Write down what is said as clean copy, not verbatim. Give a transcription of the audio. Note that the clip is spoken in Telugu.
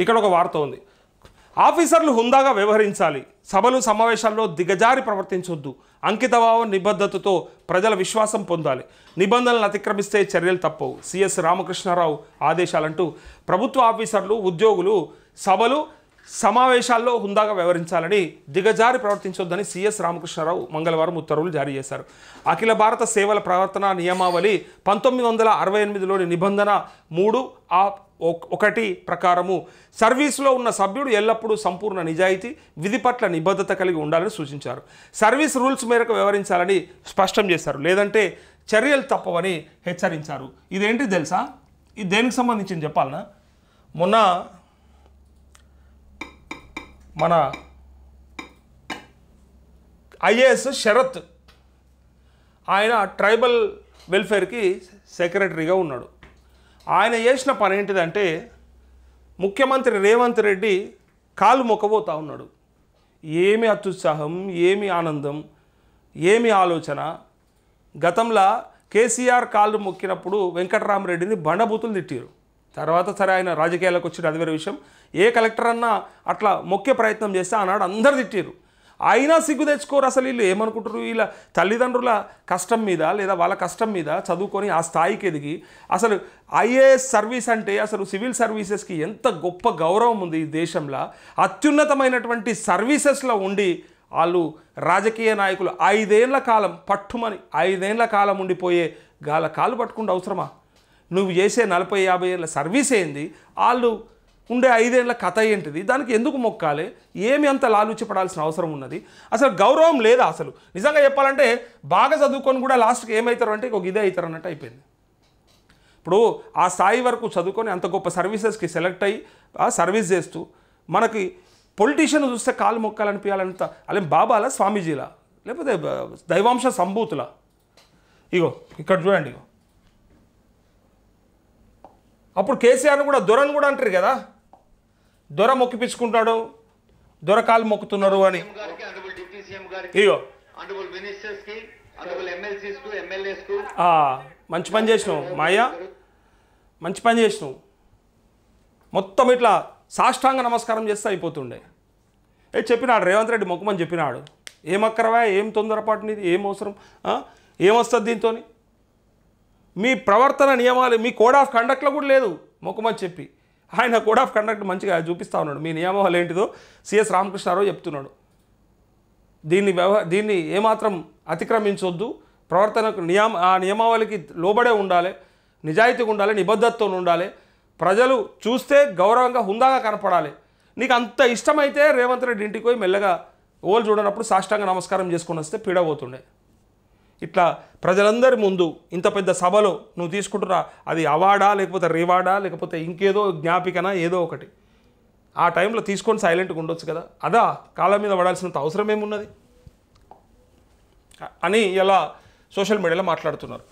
ఇక్కడ ఒక వార్త ఉంది. ఆఫీసర్లు హుందాగా వ్యవహరించాలి, సభలు సమావేశాల్లో దిగజారి ప్రవర్తించొద్దు, అంకితభావం నిబద్ధతతో ప్రజల విశ్వాసం పొందాలి, నిబంధనలను అతిక్రమిస్తే చర్యలు తప్పవు, సిఎస్ రామకృష్ణారావు ఆదేశాలంటూ ప్రభుత్వ ఆఫీసర్లు ఉద్యోగులు సభలు సమావేశాల్లో హుందాగా వ్యవహరించాలని, దిగజారి ప్రవర్తించొద్దని సిఎస్ రామకృష్ణారావు మంగళవారం ఉత్తర్వులు జారీ చేశారు. అఖిల భారత సేవల ప్రవర్తన నియమావళి 1968లోని నిబంధన 3(1) ప్రకారము సర్వీసులో ఉన్న సభ్యుడు ఎల్లప్పుడూ సంపూర్ణ నిజాయితీ, విధి పట్ల నిబద్ధత కలిగి ఉండాలని సూచించారు. సర్వీస్ రూల్స్ మేరకు వ్యవహరించాలని స్పష్టం చేశారు, లేదంటే చర్యలు తప్పవని హెచ్చరించారు. ఇదేంటి తెలుసా? ఇది దేనికి సంబంధించింది చెప్పాలనా? మొన్న మన ఐఏఎస్ శరత్ ఆయన ట్రైబల్ వెల్ఫేర్కి సెక్రటరీగా ఉన్నాడు. ఆయన చేసిన పని ఏంటిదంటే ముఖ్యమంత్రి రేవంత్ రెడ్డి కాలు మొక్కబోతా ఉన్నాడు. ఏమి అత్యుత్సాహం, ఏమి ఆనందం, ఏమి ఆలోచన. గతంలో కేసీఆర్ కాళ్ళు మొక్కినప్పుడు వెంకటరామరెడ్డిని బండబూతులు తిట్టారు. తర్వాత సరే ఆయన రాజకీయాలకు వచ్చిన అది వేరే విషయం. ఏ కలెక్టర్ అన్నా అట్లా మొక్కే ప్రయత్నం చేస్తే ఆనాడు అందరు తిట్టారు. అయినా సిగ్గు తెచ్చుకోరు. అసలు వీళ్ళు ఏమనుకుంటారు? వీళ్ళ తల్లిదండ్రుల కష్టం మీద లేదా వాళ్ళ కష్టం మీద చదువుకొని ఆ స్థాయికి ఎదిగి అసలు ఐఏఎస్ సర్వీస్ అంటే అసలు సివిల్ సర్వీసెస్కి ఎంత గొప్ప గౌరవం ఉంది ఈ దేశంలో. అత్యున్నతమైనటువంటి సర్వీసెస్లో ఉండి వాళ్ళు రాజకీయ నాయకులు 5 ఏళ్ల కాలం పట్టుమని 5 ఏళ్ల కాలం ఉండిపోయే గాల కాలు పట్టుకుంటే అవసరమా? నువ్వు చేసే 40-50 ఏళ్ళ సర్వీస్ ఏంది, వాళ్ళు ఉండే 5 ఏళ్ల కథ ఏంటిది, దానికి ఎందుకు మొక్కాలి? ఏమి అంత లాలూచిపడాల్సిన అవసరం ఉన్నది? అసలు గౌరవం లేదా? అసలు నిజంగా చెప్పాలంటే బాగా చదువుకొని కూడా లాస్ట్కి ఏమవుతారు అంటే ఒక ఇదే అవుతారు అన్నట్టు అయిపోయింది. ఇప్పుడు ఆ స్థాయి వరకు చదువుకొని అంత గొప్ప సర్వీసెస్కి సెలెక్ట్ అయ్యి సర్వీస్ చేస్తూ మనకి పొలిటీషియన్ చూస్తే కాలు మొక్కాలనిపించాలంత అలా బాబాలా, స్వామీజీలా, లేకపోతే దైవాంశ సంభూతులా? ఇగో ఇక్కడ చూడండి. ఇగో అప్పుడు కేసీఆర్ని కూడా దొరను కూడా అంటారు కదా, దొర మొక్కిపించుకుంటాడు, దొర కాలు మొక్కుతున్నారు అని. ఇగో మంచి పని చేసినావు మాయా, మంచి పని చేసినావు. మొత్తం ఇట్లా సాష్టాంగ నమస్కారం చేస్తే అయిపోతుండే. చెప్పినాడు రేవంత్ రెడ్డి మొక్కమని చెప్పినాడు. ఏమక్కరవా, ఏం తొందరపాటు నీది, ఏం అవసరం, ఏమొస్తుంది దీంతో? మీ ప్రవర్తన నియమాలు, మీ కోడ్ ఆఫ్ కండక్ట్లో కూడా లేదు మొక్కమని చెప్పి. ఆయన కోడ్ ఆఫ్ కండక్ట్ మంచిగా చూపిస్తూ ఉన్నాడు. మీ నియమాలు ఏంటిదో సిఎస్ రామకృష్ణారావు చెప్తున్నాడు. దీన్ని ఏమాత్రం అతిక్రమించొద్దు, ప్రవర్తనకు ఆ నియమావళికి లోబడే ఉండాలి, నిజాయితీగా ఉండాలి, నిబద్ధతతో ఉండాలి, ప్రజలు చూస్తే గౌరవంగా హుందాగా కనపడాలి. నీకు అంత ఇష్టమైతే రేవంత్ రెడ్డి ఇంటికి పోయి మెల్లగా ఓళ్ళు చూడనప్పుడు సాష్టాంగ నమస్కారం చేసుకొని వస్తే పీడబోతుండే. ఇట్లా ప్రజలందరి ముందు ఇంత పెద్ద సభలో నువ్వు తీసుకుంటున్నా అది అవార్డా లేకపోతే రివార్డా లేకపోతే ఇంకేదో జ్ఞాపికనా ఏదో ఒకటి, ఆ టైంలో తీసుకొని సైలెంట్గా ఉండొచ్చు కదా. అదా కాళ్ళ మీద పడాల్సినంత అవసరం ఏమున్నది అని ఇలా సోషల్ మీడియాలో మాట్లాడుతున్నారు.